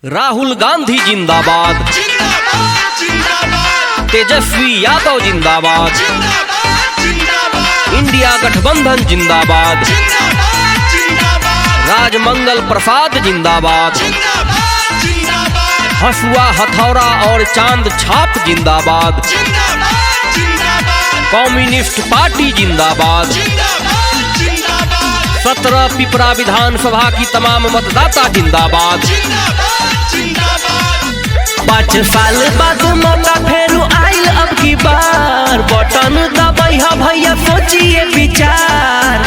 राहुल गांधी जिंदाबाद, तेजस्वी यादव जिंदाबाद, इंडिया गठबंधन जिंदाबाद, राजमंगल प्रसाद जिंदाबाद, हसुआ हथौड़ा और चांद छाप जिंदाबाद, कम्युनिस्ट पार्टी जिंदाबाद, 17 पिपरा विधानसभा की तमाम मतदाता जिंदाबाद। 5 साल बाद मौका फेरू आइल अब की बार, बटन दबाई हा भैया सोचिए विचार।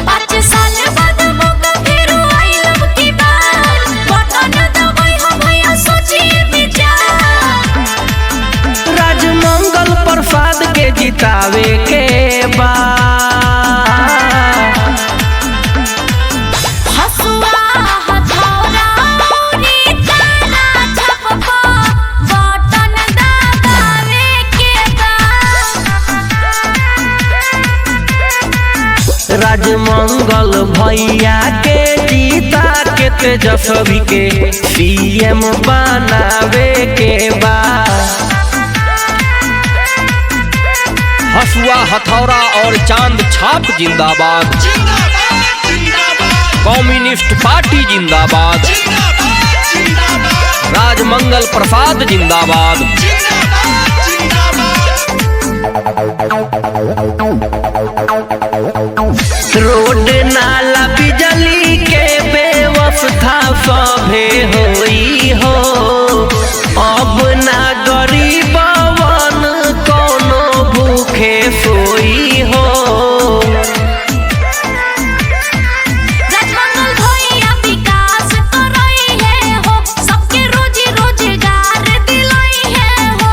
5 साल बाद मौका फेरू आइल अब की बार, बटन दबाई हा भैया सोचिए विचार। राजमंगल प्रसाद के जितावे के बाद, राजमंगल भैया के जीता के तेजस्वी के सीएम बनावे के बाद, हसुआ हथौड़ा और चांद छाप जिंदाबाद, कम्युनिस्ट पार्टी जिंदाबाद, राजमंगल प्रसाद जिंदाबाद। रोड नाला बिजली के व्यवस्था सभे होई हो, अब ना गरीबवन कोनो भूखे सोई हो। राजमंगल भैया विकास करई है हो, सबके रोजी रोजगार दिलाई है हो।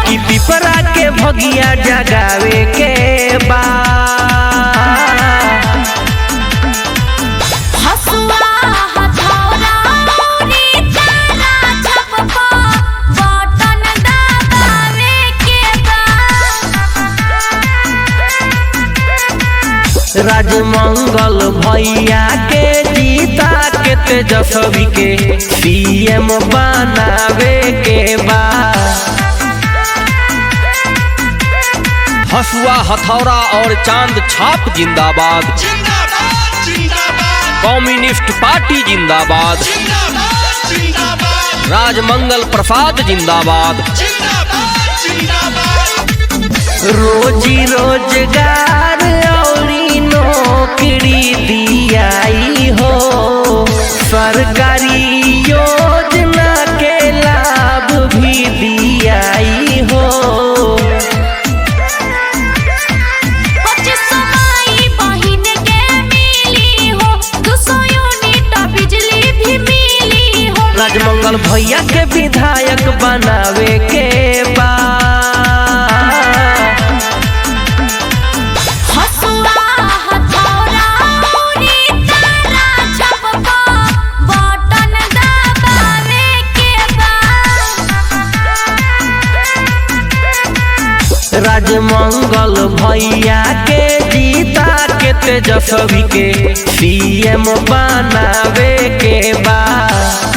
कि पिपरा के भगिया जगावे के बाद, राजमंगल भैया के जीता के तेजस्वी के सीएम बनावे के बाद, हसुआ हथौड़ा और चांद छाप जिंदाबाद, कम्युनिस्ट पार्टी जिंदाबाद, राजमंगल प्रसाद जिंदाबाद। रोजी रोजगार औरी नौकरी दियाई हो, सरकारी योजना के लाभ भी दियाई हो। 25 माई बहिन के मिली हो, 200 यूनिट बिजली भी मिली हो। राजमंगल भैया के विधायक बनावे के बाद, राजमंगल भैया के जीता के तेजस्वी के सीएम बनावे के बाद।